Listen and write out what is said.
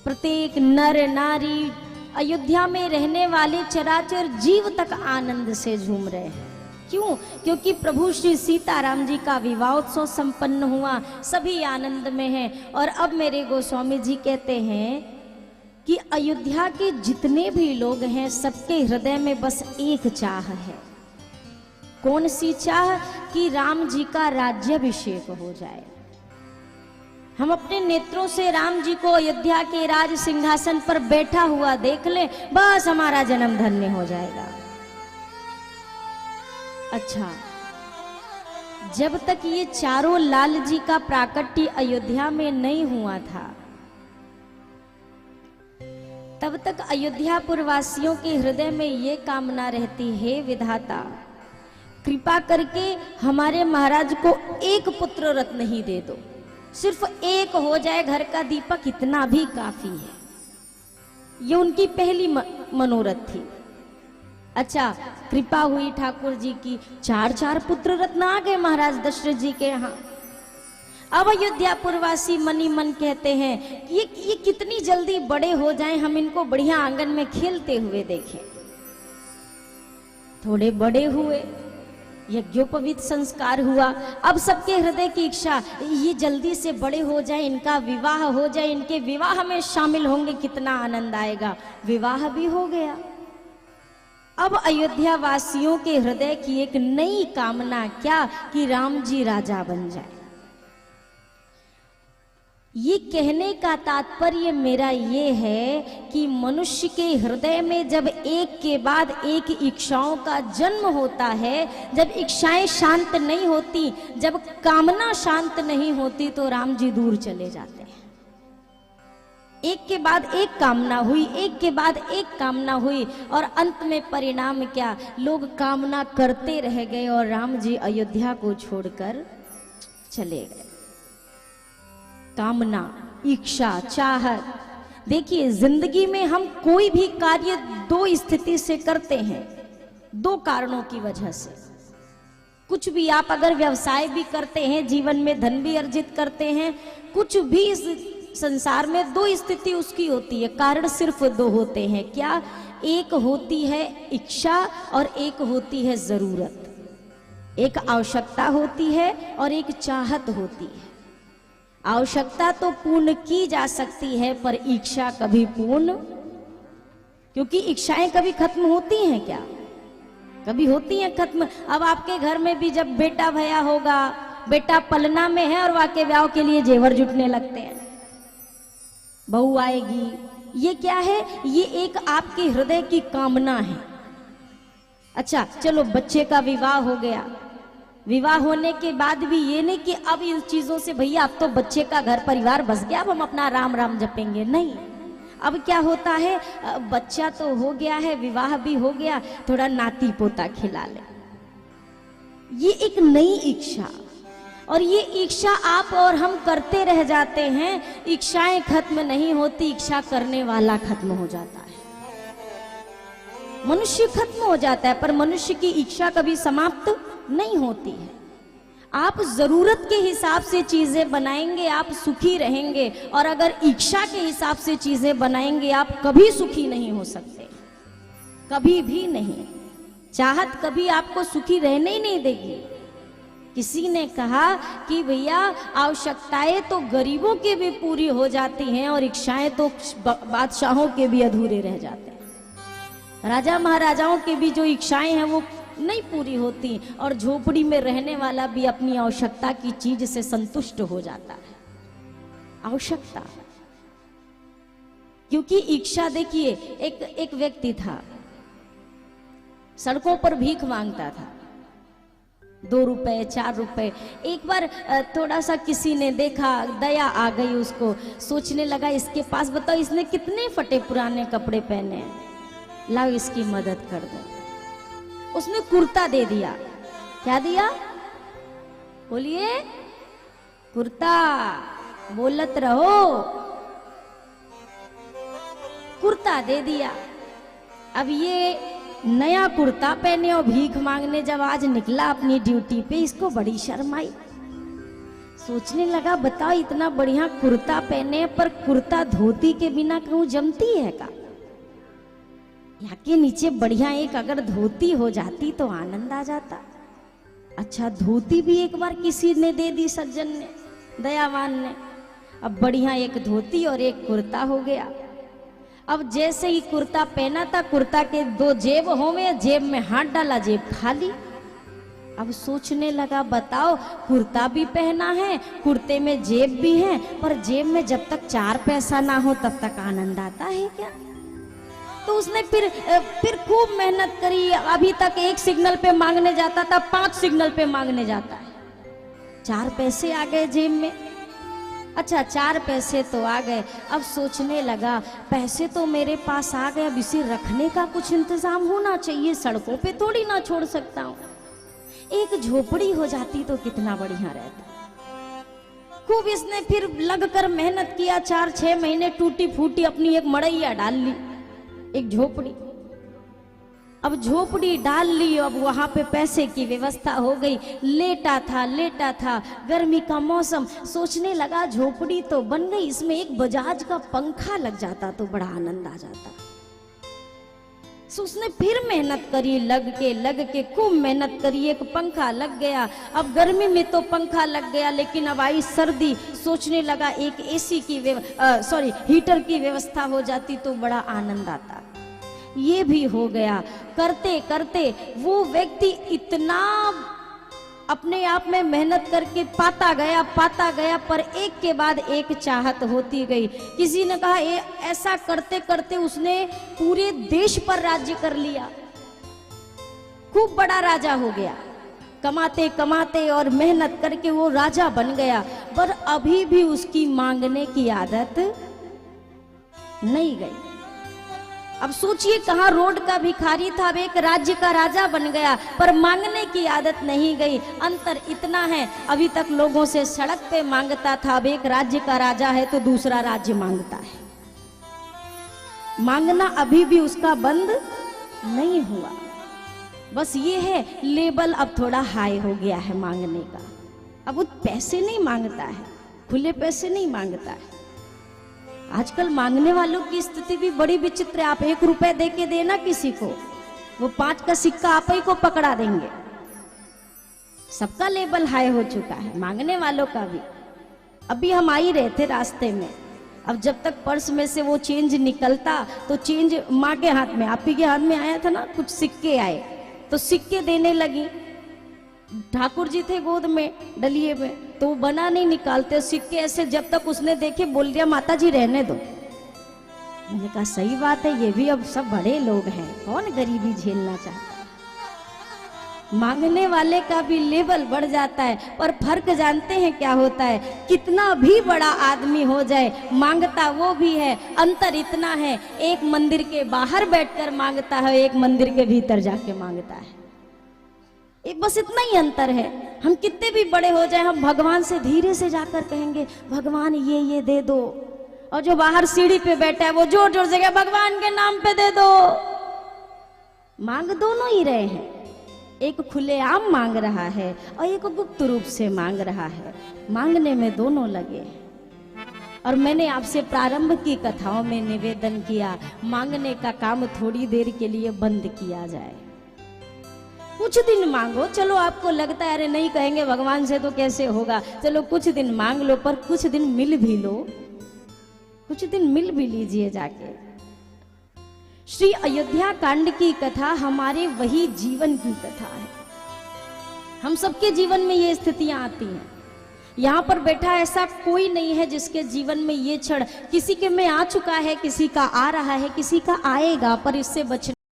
प्रत्येक नर नारी, अयोध्या में रहने वाले चराचर जीव तक आनंद से झूम रहे हैं। क्यों? क्योंकि प्रभु श्री सीताराम जी का विवाहोत्सव संपन्न हुआ, सभी आनंद में हैं। और अब मेरे गोस्वामी जी कहते हैं कि अयोध्या के जितने भी लोग हैं सबके हृदय में बस एक चाह है। कौन सी चाह? कि राम जी का राज्याभिषेक हो जाए। हम अपने नेत्रों से राम जी को अयोध्या के राज सिंहासन पर बैठा हुआ देख लें, बस हमारा जन्म धन्य हो जाएगा। अच्छा, जब तक ये चारों लाल जी का प्राकट्य अयोध्या में नहीं हुआ था, तब तक अयोध्यापुर वासियों के हृदय में ये कामना रहती है, विधाता कृपा करके हमारे महाराज को एक पुत्र रत्न ही दे दो, सिर्फ एक हो जाए घर का दीपक, इतना भी काफी है। ये उनकी पहली मनोरथ थी। अच्छा, कृपा हुई ठाकुर जी की, 4 पुत्र रत्न आ गए महाराज दशरथ जी के यहाँ। अब अयोध्यापुरवासी मनी मन कहते हैं कि ये कितनी जल्दी बड़े हो जाएं, हम इनको बढ़िया आंगन में खेलते हुए देखें। थोड़े बड़े हुए, यज्ञोपवीत संस्कार हुआ। अब सबके हृदय की इच्छा, ये जल्दी से बड़े हो जाए, इनका विवाह हो जाए, इनके विवाह में शामिल होंगे, कितना आनंद आएगा। विवाह भी हो गया। अब अयोध्या वासियों के हृदय की एक नई कामना, क्या? कि राम जी राजा बन जाए। ये कहने का तात्पर्य मेरा ये है कि मनुष्य के हृदय में जब एक के बाद एक इच्छाओं का जन्म होता है, जब इच्छाएं शांत नहीं होती, जब कामना शांत नहीं होती, तो राम जी दूर चले जाते हैं। एक के बाद एक कामना हुई, एक के बाद एक कामना हुई, और अंत में परिणाम क्या? लोग कामना करते रह गए और राम जी अयोध्या को छोड़कर चले गए। कामना, इच्छा, चाहत। देखिए, जिंदगी में हम कोई भी कार्य 2 स्थिति से करते हैं, 2 कारणों की वजह से। कुछ भी आप अगर व्यवसाय भी करते हैं, जीवन में धन भी अर्जित करते हैं, कुछ भी इस संसार में 2 स्थिति उसकी होती है। कारण सिर्फ 2 होते हैं। क्या? एक होती है इच्छा और एक होती है जरूरत। एक आवश्यकता होती है और एक चाहत होती है। आवश्यकता तो पूर्ण की जा सकती है, पर इच्छा कभी पूर्ण, क्योंकि इच्छाएं कभी खत्म होती हैं क्या? कभी होती हैं खत्म। अब आपके घर में भी जब बेटा भया होगा, बेटा पलना में है और वाके ब्याह के लिए जेवर जुटने लगते हैं, बहू आएगी, ये क्या है? ये एक आपके हृदय की कामना है। अच्छा, चलो बच्चे का विवाह हो गया। विवाह होने के बाद भी ये नहीं कि अब इन चीजों से भैया अब तो बच्चे का घर परिवार बस गया, अब हम अपना राम राम जपेंगे, नहीं। अब क्या होता है? बच्चा तो हो गया है, विवाह भी हो गया, थोड़ा नाती पोता खिला ले। ये एक नई इच्छा, और ये इच्छा आप और हम करते रह जाते हैं। इच्छाएं खत्म नहीं होती, इच्छा करने वाला खत्म हो जाता है। मनुष्य खत्म हो जाता है, पर मनुष्य की इच्छा कभी समाप्त नहीं होती है। आप जरूरत के हिसाब से चीजें बनाएंगे, आप सुखी रहेंगे, और अगर इच्छा के हिसाब से चीजें बनाएंगे, आप कभी सुखी नहीं हो सकते, कभी भी नहीं। चाहत कभी आपको सुखी रहने ही नहीं देगी। किसी ने कहा कि भैया आवश्यकताएं तो गरीबों के भी पूरी हो जाती हैं और इच्छाएं तो बादशाहों के भी अधूरे रह जाते हैं। राजा महाराजाओं के भी जो इच्छाएं हैं वो नहीं पूरी होती, और झोपड़ी में रहने वाला भी अपनी आवश्यकता की चीज से संतुष्ट हो जाता है। आवश्यकता, क्योंकि इच्छा, देखिए एक व्यक्ति था, सड़कों पर भीख मांगता था, 2 रुपए 4 रुपए। एक बार थोड़ा सा किसी ने देखा, दया आ गई उसको, सोचने लगा इसके पास, बताओ इसने कितने फटे पुराने कपड़े पहने हैं, लाओ इसकी मदद कर दो। उसने कुर्ता दे दिया। क्या दिया? बोलिए, कुर्ता, बोलत रहो। कुर्ता दे दिया। अब ये नया कुर्ता पहने और भीख मांगने जब आज निकला अपनी ड्यूटी पे, इसको बड़ी शर्म आई। सोचने लगा बताओ इतना बढ़िया कुर्ता पहने पर कुर्ता धोती के बिना कहूं जमती है का? यहाँ के नीचे बढ़िया एक अगर धोती हो जाती तो आनंद आ जाता। अच्छा धोती भी एक बार किसी ने दे दी, सज्जन ने, दयावान ने। अब बढ़िया एक धोती और एक कुर्ता हो गया। अब जैसे ही कुर्ता पहना था, कुर्ता के 2 जेब होवे, जेब में हाथ डाला, जेब खाली। अब सोचने लगा बताओ कुर्ता भी पहना है, कुर्ते में जेब भी है, पर जेब में जब तक 4 पैसा ना हो तब तक आनंद आता है क्या? तो उसने फिर खूब मेहनत करी। अभी तक 1 सिग्नल पे मांगने जाता था, 5 सिग्नल पे मांगने जाता है। 4 पैसे आ गए जेब में। अच्छा 4 पैसे तो आ गए। अब सोचने लगा पैसे तो मेरे पास आ गए, अब इसे रखने का कुछ इंतजाम होना चाहिए, सड़कों पे थोड़ी ना छोड़ सकता हूँ। एक झोपड़ी हो जाती तो कितना बढ़िया रहता। खूब इसने फिर लगकर मेहनत किया। 4-6 महीने टूटी फूटी अपनी एक मड़ैया डाल ली, एक झोपड़ी। अब झोपड़ी डाल ली, अब वहां पे पैसे की व्यवस्था हो गई। लेटा था, गर्मी का मौसम। सोचने लगा झोपड़ी तो बन गई, इसमें एक बजाज का पंखा लग जाता तो बड़ा आनंद आ जाता। सो उसने फिर मेहनत करी, लग के खूब मेहनत करी, एक पंखा लग गया। अब गर्मी में तो पंखा लग गया, लेकिन अब आई सर्दी। सोचने लगा एक एसी की हीटर की व्यवस्था हो जाती तो बड़ा आनंद आता। ये भी हो गया। करते करते वो व्यक्ति इतना अपने आप में मेहनत करके पाता गया, पर एक के बाद एक चाहत होती गई। किसी ने कहा ऐसा करते करते उसने पूरे देश पर राज्य कर लिया, खूब बड़ा राजा हो गया। कमाते कमाते और मेहनत करके वो राजा बन गया, पर अभी भी उसकी मांगने की आदत नहीं गई। अब सोचिए कहाँ रोड का भिखारी था, अब एक राज्य का राजा बन गया, पर मांगने की आदत नहीं गई। अंतर इतना है, अभी तक लोगों से सड़क पे मांगता था, अब एक राज्य का राजा है तो दूसरा राज्य मांगता है। मांगना अभी भी उसका बंद नहीं हुआ। बस ये है लेवल अब थोड़ा हाई हो गया है मांगने का। अब वो पैसे नहीं मांगता है, खुले पैसे नहीं मांगता है। आजकल मांगने वालों की स्थिति भी बड़ी विचित्र है। आप 1 रुपए दे के देना किसी को, वो 5 का सिक्का आप ही को पकड़ा देंगे। सबका लेवल हाई हो चुका है, मांगने वालों का भी। अभी हम आ ही रहे थे रास्ते में, अब जब तक पर्स में से वो चेंज निकलता तो चेंज माँ के हाथ में, आप ही के हाथ में आया था ना, कुछ सिक्के आए तो सिक्के देने लगी। ठाकुर जी थे गोद में डलिए में, तो वो बना नहीं निकालते सिक्के ऐसे। जब तक उसने देखे बोल दिया माता जी रहने दो। मैंने कहा सही बात है, ये भी अब सब बड़े लोग हैं, कौन गरीबी झेलना चाहता है। मांगने वाले का भी लेवल बढ़ जाता है, पर फर्क जानते हैं क्या होता है? कितना भी बड़ा आदमी हो जाए मांगता वो भी है। अंतर इतना है, एक मंदिर के बाहर बैठकर मांगता है, एक मंदिर के भीतर जाके मांगता है। बस इतना ही अंतर है। हम कितने भी बड़े हो जाए, हम भगवान से धीरे से जाकर कहेंगे भगवान ये दे दो, और जो बाहर सीढ़ी पे बैठा है वो जोर जोर से भगवान के नाम पे दे दो। मांग दोनों ही रहे हैं, एक खुलेआम मांग रहा है और एक गुप्त रूप से मांग रहा है। मांगने में दोनों लगे हैं। और मैंने आपसे प्रारंभ की कथाओं में निवेदन किया, मांगने का काम थोड़ी देर के लिए बंद किया जाए। कुछ दिन मांगो, चलो आपको लगता है अरे नहीं कहेंगे भगवान से तो कैसे होगा, चलो कुछ दिन मांग लो, पर कुछ दिन मिल भी लो, कुछ दिन मिल भी लीजिए जाके। श्री अयोध्या कांड की कथा हमारे वही जीवन की कथा है। हम सबके जीवन में ये स्थितियां आती हैं। यहाँ पर बैठा ऐसा कोई नहीं है जिसके जीवन में ये क्षण, किसी के में आ चुका है, किसी का आ रहा है, किसी का आएगा, पर इससे बचना